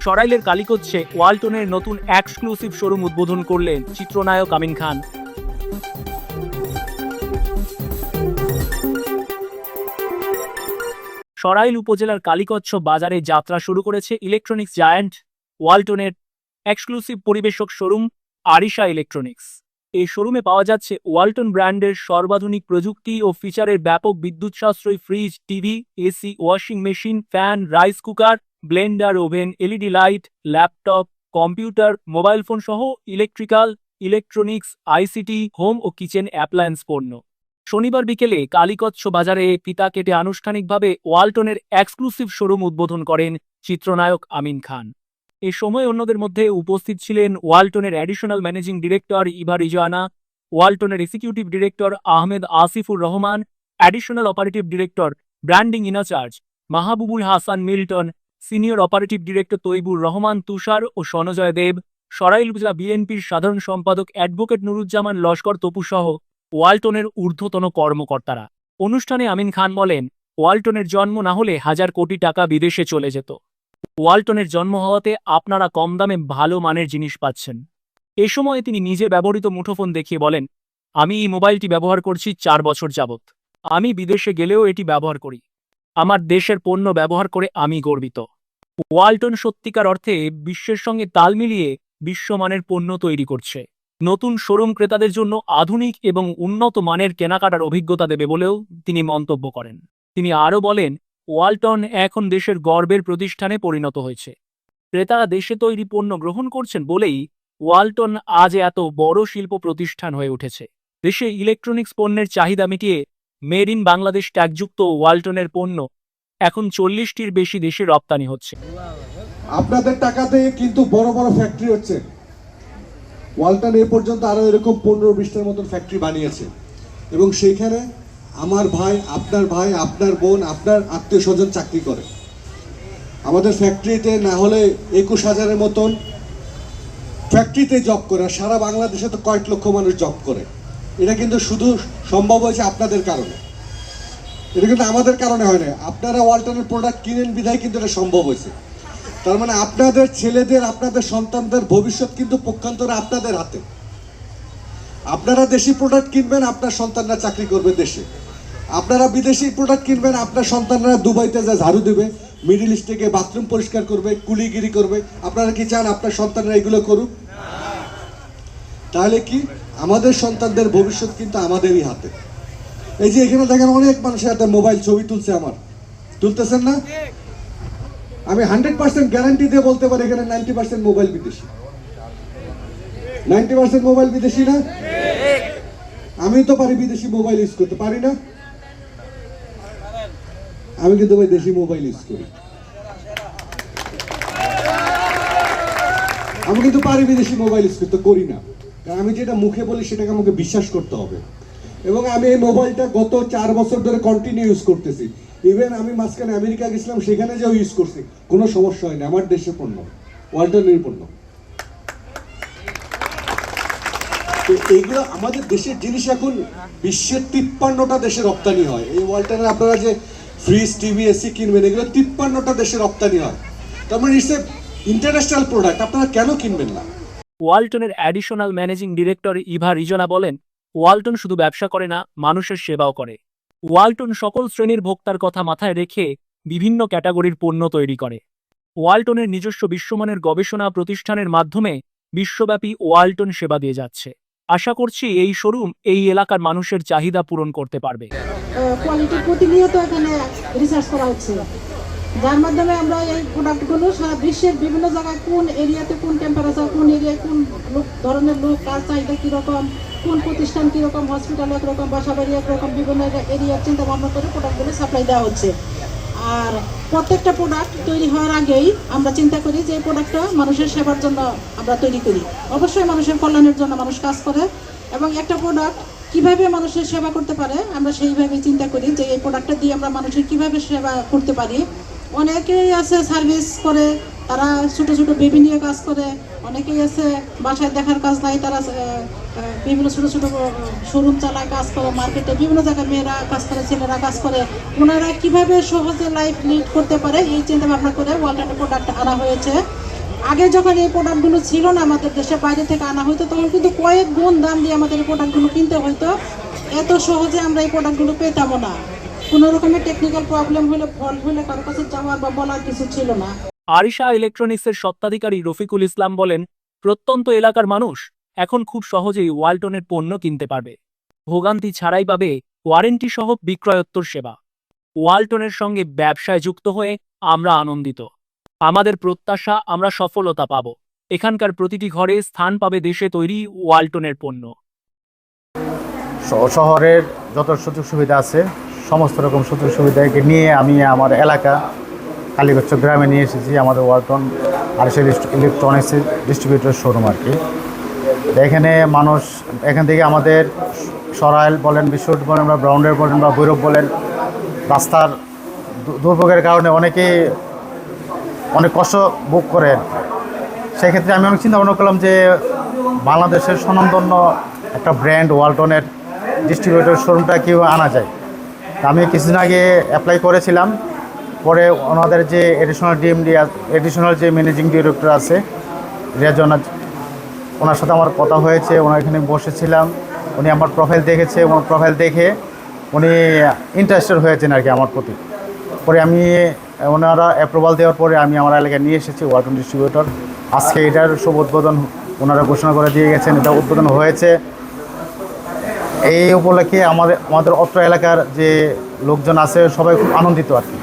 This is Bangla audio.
সরাইলের কালিকোচ্ছে ওয়ালটনের নতুন এক্সক্লুসিভ শোরুম উদ্বোধন করলেন চিত্রনায়ক আমিন খান। সরাইল উপজেলার কালিকচ্ছ বাজারে যাত্রা শুরু করেছে ইলেকট্রনিক্স জায়ান্ট ওয়ালটনের এক্সক্লুসিভ পরিবেশক শোরুম আরিশা ইলেকট্রনিক্স। এই শোরুমে পাওয়া যাচ্ছে ওয়ালটন ব্র্যান্ডের সর্বাধুনিক প্রযুক্তি ও ফিচারের ব্যাপক বিদ্যুৎ সাশ্রয়ী fridge, TV, AC, washing machine, fan, rice cooker, Blender, oven, LED light, laptop, computer, mobile phone সহ ইলেকট্রিক্যাল, ইলেকট্রনিক্স, আইসিটি, হোম ও কিচেন অ্যাপ্লায়েন্স পণ্য। শনিবার বিকেলে কালিকচ্ছ বাজারে ফিতা কেটে আনুষ্ঠানিকভাবে ওয়ালটনের এক্সক্লুসিভ শোরুম উদ্বোধন করেন চিত্রনায়ক আমিন খান। এ সময় অন্যদের মধ্যে উপস্থিত ছিলেন ওয়ালটনের additional managing director Eva Rizwana, ওয়ালটনের executive director Ahmed Asifur Rahman, additional operative director branding in charge Mahbubul Hasan Milton, senior operative director Taibur Rahman Tushar ও সনজয় দেব, সরাইল উপজেলা বিএনপির সাধারণ সম্পাদক অ্যাডভোকেট নুরুজ্জামান লস্কর তপু সহ ওয়ালটনের ঊর্ধ্বতন কর্মকর্তারা। অনুষ্ঠানে আমিন খান বলেন, ওয়ালটনের জন্ম না হলে হাজার কোটি টাকা বিদেশে চলে যেত। ওয়ালটনের জন্ম হওয়াতে আপনারা কম দামে ভালো মানের জিনিস পাচ্ছেন। এ সময় তিনি নিজে ব্যবহৃত মুঠোফোন দেখিয়ে বলেন, আমি এই মোবাইলটি ব্যবহার করছি 4 বছর যাবৎ। আমি বিদেশে গেলেও এটি ব্যবহার করি। আমার দেশের পণ্য ব্যবহার করে আমি গর্বিত। ওয়ালটন সত্যিকার অর্থে বিশ্বের সঙ্গে তাল মিলিয়ে বিশ্বমানের পণ্য তৈরি করছে। নতুন শোরুম ক্রেতাদের জন্য আধুনিক এবং উন্নত মানের কেনাকাটার অভিজ্ঞতা দেবে বলেও তিনি মন্তব্য করেন। তিনি আরও বলেন, ওয়ালটন এখন দেশের গর্বের প্রতিষ্ঠানে পরিণত হয়েছে। ক্রেতারা দেশে তৈরি পণ্য গ্রহণ করছেন বলেই ওয়ালটন আজ এত বড় শিল্প প্রতিষ্ঠান হয়ে উঠেছে। দেশে ইলেকট্রনিক্স পণ্যের চাহিদা মিটিয়ে মেড ইন বাংলাদেশ ট্যাগযুক্ত ওয়ালটনের পণ্য এখন 40টির বেশি দেশে রপ্তানি হচ্ছে। আপনাদের টাকাতে কিন্তু বড় বড় ফ্যাক্টরি হচ্ছে। ওয়ালটন এ পর্যন্ত আরো এরকম 15-20টার মতন ফ্যাক্টরি বানিয়েছে এবং সেইখানে আমার ভাই, আপনার বোন, আপনার আত্মীয় স্বজন চাকরি করে। আমাদের ফ্যাক্টরিতে না হলে 21,000-এর মতন ফ্যাক্টরিতে জব করে। সারা বাংলাদেশে তো কয়েক লক্ষ মানুষ জব করে। এটা কিন্তু শুধু সম্ভব হয়েছে আপনাদের কারণে, এটা কিন্তু আমাদের কারণে হয় না। আপনারা ওয়ালটনের প্রোডাক্ট কিনেন বিধায় কিন্তু এটা সম্ভব হয়েছে। তার মানে আপনাদের ছেলেদের, আপনাদের সন্তানদের ভবিষ্যৎ কিন্তু পক্ষান্তরে আপনাদের হাতে। আপনারা দেশি প্রোডাক্ট কিনবেন, আপনার সন্তানরা চাকরি করবে দেশে। আপনারা বিদেশি প্রোডাক্ট কিনবেন, আপনার সন্তানরা দুবাইতে যা ঝাড়ু দেবে, মিডল ইস্টে গিয়ে বাথরুম পরিষ্কার করবে, কুলিগিরি করবে। আপনারা কি চান আপনার সন্তানরা এগুলো করুক? তাহলে কি আমাদের সন্তানদের ভবিষ্যৎ কিন্তু আমাদেরই হাতে। এই যে এখানে দেখেন অনেক মানুষের হাতে মোবাইল, ছবি তুলছে, আমার তুলতেছেন না? আমি 100% গ্যারান্টি দিয়ে বলতে পারি এখানে 90% মোবাইল বিদেশি। 90% মোবাইল বিদেশি না? আমি তো পারি বিদেশি মোবাইল ইউজ করতে, পারি না? আমি কিন্তু ভাই দেশি মোবাইল ইউজ করি। আমি কিন্তু পারি বিদেশি মোবাইল ইউজ করতে, করি না। কারণ আমি যেটা মুখে বলি সেটাকে আমাকে বিশ্বাস করতে হবে। এবং আমি এই মোবাইলটা গত 4 বছর ধরে কন্টিনিউ ইউজ করতেছি। ইভেন আমি মাঝখানে আমেরিকা গেছিলাম, সেখানে যেও ইউজ করছি, কোনো সমস্যা হয়নি। আমার দেশের পণ্য, ওয়ালটনের পণ্য। তো এইগুলো আমাদের দেশের জিনিস এখন বিশ্বের 53টা দেশে রপ্তানি হয়। এই ওয়ালটনের আপনারা যে ফ্রিজ, টিভি, এসি কিনবেন, এগুলো 53টা দেশে রপ্তানি হয়। তার মানে ইটস এ ইন্টারন্যাশনাল প্রোডাক্ট। আপনারা কেন কিনবেন না? ওয়ালটনের additional managing director Eva Rizwana বলেন, ওয়ালটন শুধু ব্যবসা করে না, মানুষের সেবাও করে। ওয়ালটন সকল শ্রেণীর ভোক্তার কথা মাথায় রেখে বিভিন্ন ক্যাটাগরির পণ্য তৈরি করে। ওয়ালটনের নিজস্ব বিশ্বমানের গবেষণা প্রতিষ্ঠানের মাধ্যমে বিশ্বব্যাপী ওয়ালটন সেবা দিয়ে যাচ্ছে। আশা করছি এই শোরুম এই এলাকার মানুষের চাহিদা পূরণ করতে পারবে। কোয়ালিটি প্রতিনিয়ত এখানে রিসার্চ করা হচ্ছে, যার মাধ্যমে আমরা এই প্রোডাক্টগুলো সারা বিশ্বের বিভিন্ন জায়গায় কোন এরিয়াতে কোন টেম্পারেচার, কোন এরিয়ায় কোন ধরনের লোক, কার চাহিদা কীরকম, কোন প্রতিষ্ঠান কীরকম, হসপিটাল একরকম, বাসা বাড়ি একরকম, বিভিন্ন এরিয়ার চিন্তা ভাবনা করে প্রোডাক্টগুলো সাপ্লাই দেওয়া হচ্ছে। আর প্রত্যেকটা প্রোডাক্ট তৈরি হওয়ার আগেই আমরা চিন্তা করি যে এই প্রোডাক্টটা মানুষের সেবার জন্য আমরা তৈরি করি। অবশ্যই মানুষের কল্যাণের জন্য মানুষ কাজ করে এবং একটা প্রোডাক্ট কীভাবে মানুষের সেবা করতে পারে আমরা সেইভাবেই চিন্তা করি যে এই প্রোডাক্টটা দিয়ে আমরা মানুষের কীভাবে সেবা করতে পারি। অনেকেই আছে সার্ভিস করে, তারা ছোটো ছোটো বেবি নিয়ে কাজ করে। অনেকেই আছে বাসায় দেখার কাজ নাই, তারা বিভিন্ন ছোটো ছোটো শোরুম চালায়, কাজ করে, মার্কেটে বিভিন্ন জায়গায় মেয়েরা কাজ করে, ছেলেরা কাজ করে। ওনারা কীভাবে সহজে লাইফ লিড করতে পারে এই চিন্তা ভাবনা করে ওয়ালটনের প্রোডাক্ট আনা হয়েছে। আগে যখন এই প্রোডাক্টগুলো ছিল না, আমাদের দেশের বাইরে থেকে আনা হতো, তখন কিন্তু কয়েক গুণ দাম দিয়ে আমাদের এই প্রোডাক্টগুলো কিনতে হতো। এত সহজে আমরা এই প্রোডাক্টগুলো পেতামও না। কোনো রকমের টেকনিক্যাল প্রবলেম হলে, ফল্ট হলে কারো কাছে যাওয়ার বা বলার কিছু ছিল না। আরিশা ইলেকট্রনিক্সের স্বত্বাধিকারী রফিকুল ইসলাম বলেন, প্রত্যন্ত এলাকার মানুষ এখন খুব সহজেই ওয়ালটনের পণ্য কিনতে পারবে। ভোগান্তি ছাড়াই পাবে ওয়ারেন্টি সহ বিক্রয়োত্তর সেবা। ওয়ালটনের সঙ্গে ব্যবসায় যুক্ত হয়ে আমরা আনন্দিত। আমাদের প্রত্যাশা, আমরা সফলতা পাব। এখানকার প্রতিটি ঘরে স্থান পাবে দেশে তৈরি ওয়ালটনের পণ্য। শহরের যত সুযোগ সুবিধা আছে সমস্ত রকম সুযোগ সুবিধাকে নিয়ে আমি আমার এলাকা কালীগঞ্জ গ্রামে নিয়ে এসেছি আমাদের ওয়ালটন আরিশা ইলেকট্রনিক্সের ডিস্ট্রিবিউটর শোরুম আর কি। এখানে মানুষ এখান থেকে আমাদের সরাইল বলেন, বিশ্বরোড বলেন বা ব্রাউন্ডার বলেন বা ভৈরব বলেন, রাস্তার দুর্ভোগের কারণে অনেকেই অনেক কষ্ট ভোগ করেন। সেক্ষেত্রে আমি অনেক চিন্তা ভাবনা করলাম যে বাংলাদেশের স্বনামধন্য একটা ব্র্যান্ড ওয়ালটনের ডিস্ট্রিবিউটর শোরুমটা কীভাবে আনা যায়। আমি কিছুদিন আগে অ্যাপ্লাই করেছিলাম, পরে ওনাদের যে এডিশনাল যে ম্যানেজিং ডিরেক্টর আছে রেজনা, ওনার সাথে আমার কথা হয়েছে, ওনার এখানে বসেছিলাম, উনি আমার প্রোফাইল দেখেছে, ওনার প্রোফাইল দেখে উনি ইন্টারেস্টেড হয়েছেন আর কি আমার প্রতি। পরে আমি ওনারা অ্যাপ্রুভাল দেওয়ার পরে আমি আমার এলাকায় নিয়ে এসেছি ওয়ালটন ডিস্ট্রিবিউটর। আজকে এটার শুভ উদ্বোধন ওনারা ঘোষণা করে দিয়ে গেছেন, এটা উদ্বোধন হয়েছে। এই উপলক্ষে আমাদের অত্র এলাকার যে লোকজন আছে সবাই খুব আনন্দিত আর কি।